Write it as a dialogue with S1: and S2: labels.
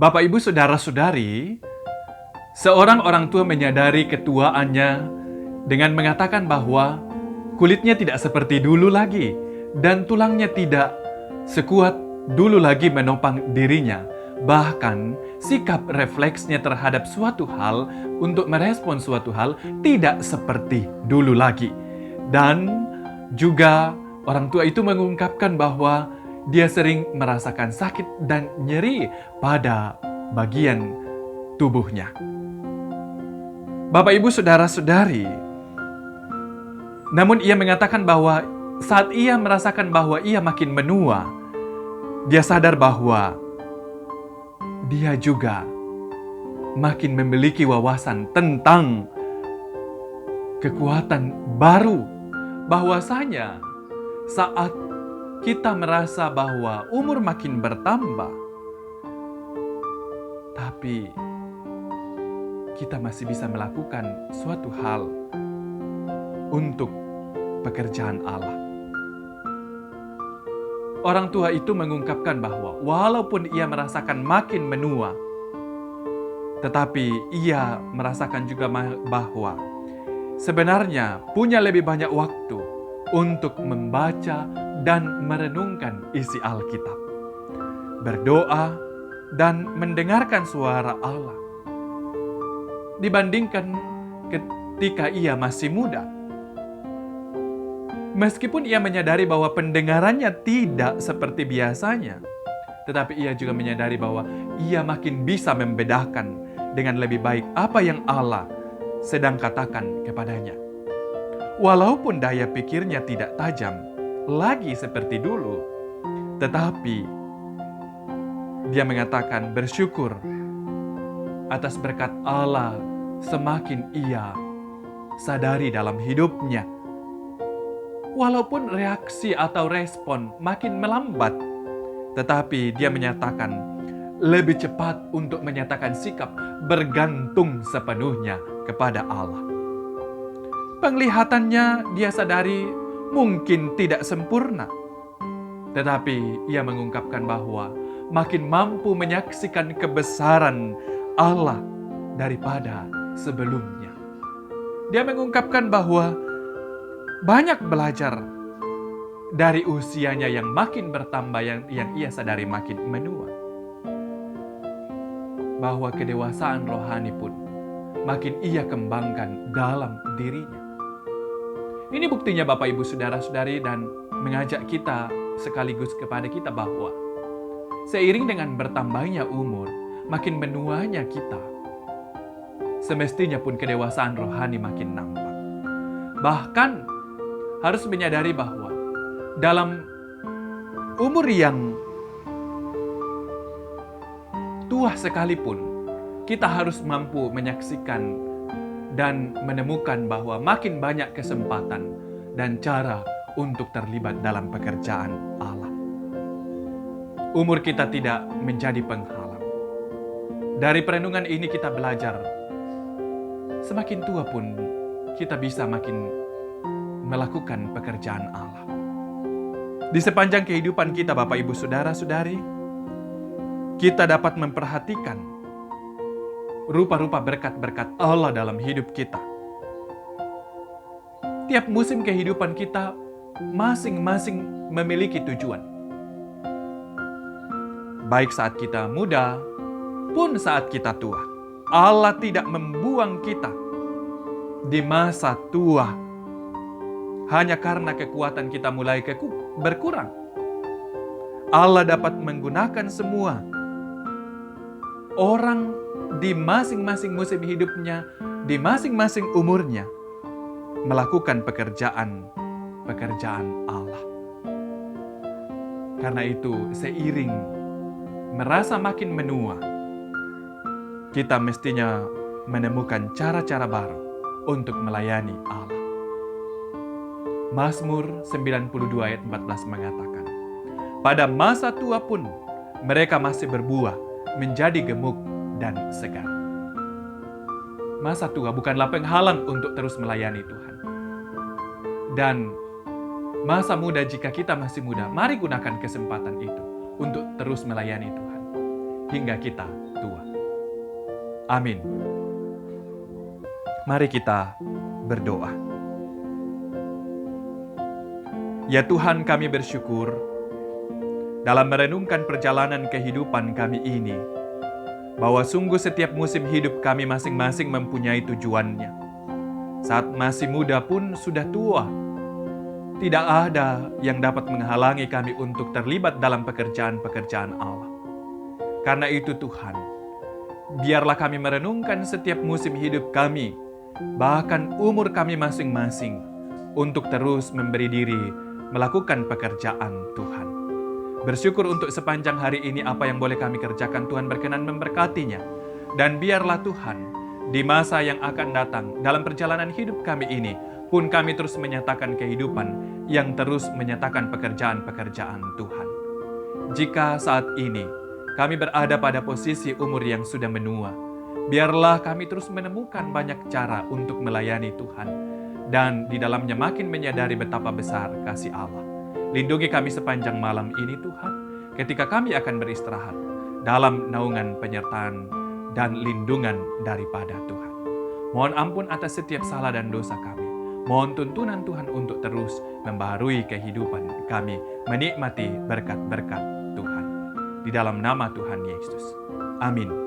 S1: Bapak, Ibu, Saudara-saudari, seorang orang tua menyadari ketuaannya dengan mengatakan bahwa kulitnya tidak seperti dulu lagi dan tulangnya tidak sekuat dulu lagi menopang dirinya. Bahkan sikap refleksnya terhadap suatu hal untuk merespon suatu hal tidak seperti dulu lagi. Dan juga orang tua itu mengungkapkan bahwa dia sering merasakan sakit dan nyeri pada bagian tubuhnya. Bapak, Ibu, Saudara-saudari, namun ia mengatakan bahwa saat ia merasakan bahwa ia makin menua, dia sadar bahwa dia juga makin memiliki wawasan tentang kekuatan baru. Bahwasanya saat kita merasa bahwa umur makin bertambah, tapi kita masih bisa melakukan suatu hal untuk pekerjaan Allah. Orang tua itu mengungkapkan bahwa walaupun ia merasakan makin menua, tetapi ia merasakan juga bahwa sebenarnya punya lebih banyak waktu untuk membaca dan merenungkan isi Alkitab, berdoa dan mendengarkan suara Allah, dibandingkan ketika ia masih muda. Meskipun ia menyadari bahwa pendengarannya tidak seperti biasanya, tetapi ia juga menyadari bahwa ia makin bisa membedakan dengan lebih baik apa yang Allah sedang katakan kepadanya. Walaupun daya pikirnya tidak tajam lagi seperti dulu, tetapi dia mengatakan bersyukur atas berkat Allah semakin ia sadari dalam hidupnya. Walaupun reaksi atau respon makin melambat, tetapi dia menyatakan lebih cepat untuk menyatakan sikap bergantung sepenuhnya kepada Allah. Penglihatannya dia sadari mungkin tidak sempurna, tetapi ia mengungkapkan bahwa makin mampu menyaksikan kebesaran Allah daripada sebelumnya. Dia mengungkapkan bahwa banyak belajar dari usianya yang makin bertambah, yang ia sadari makin menua. Bahwa kedewasaan rohani pun makin ia kembangkan dalam dirinya. Ini buktinya Bapak, Ibu, Saudara-saudari, dan mengajak kita sekaligus kepada kita bahwa seiring dengan bertambahnya umur, makin menuanya kita, semestinya pun kedewasaan rohani makin nampak. Bahkan harus menyadari bahwa dalam umur yang tua sekalipun, kita harus mampu menyaksikan dan menemukan bahwa makin banyak kesempatan dan cara untuk terlibat dalam pekerjaan Allah. Umur kita tidak menjadi penghalang. Dari perenungan ini kita belajar, semakin tua pun kita bisa makin melakukan pekerjaan Allah. Di sepanjang kehidupan kita, Bapak, Ibu, Saudara-saudari, kita dapat memperhatikan rupa-rupa berkat-berkat Allah dalam hidup kita. Tiap musim kehidupan kita masing-masing memiliki tujuan. Baik saat kita muda pun saat kita tua. Allah tidak membuang kita di masa tua hanya karena kekuatan kita mulai berkurang. Allah dapat menggunakan semua orang di masing-masing musim hidupnya, di masing-masing umurnya, melakukan pekerjaan Allah. Karena itu, seiring merasa makin menua, kita mestinya menemukan cara-cara baru untuk melayani Allah. Mazmur 92 ayat 14 mengatakan, pada masa tua pun mereka masih berbuah, menjadi gemuk dan segar. Masa tua bukanlah penghalang untuk terus melayani Tuhan. Dan masa muda, jika kita masih muda, mari gunakan kesempatan itu untuk terus melayani Tuhan. hingga kita tua. Amin. Mari kita berdoa. Ya Tuhan, kami bersyukur dalam merenungkan perjalanan kehidupan kami ini, bahwa sungguh setiap musim hidup kami masing-masing mempunyai tujuannya. Saat masih muda pun sudah tua, tidak ada yang dapat menghalangi kami untuk terlibat dalam pekerjaan-pekerjaan Allah. Karena itu Tuhan, biarlah kami merenungkan setiap musim hidup kami, bahkan umur kami masing-masing, untuk terus memberi diri melakukan pekerjaan Tuhan. Bersyukur untuk sepanjang hari ini apa yang boleh kami kerjakan, Tuhan berkenan memberkatinya. Dan biarlah Tuhan, di masa yang akan datang, dalam perjalanan hidup kami ini, pun kami terus menyatakan kehidupan yang terus menyatakan pekerjaan-pekerjaan Tuhan. Jika saat ini kami berada pada posisi umur yang sudah menua, biarlah kami terus menemukan banyak cara untuk melayani Tuhan, dan di dalamnya makin menyadari betapa besar kasih Allah. Lindungi kami sepanjang malam ini Tuhan, ketika kami akan beristirahat dalam naungan penyertaan dan lindungan daripada Tuhan. Mohon ampun atas setiap salah dan dosa kami. Mohon tuntunan Tuhan untuk terus membaharui kehidupan kami, menikmati berkat-berkat Tuhan. Di dalam nama Tuhan Yesus. Amin.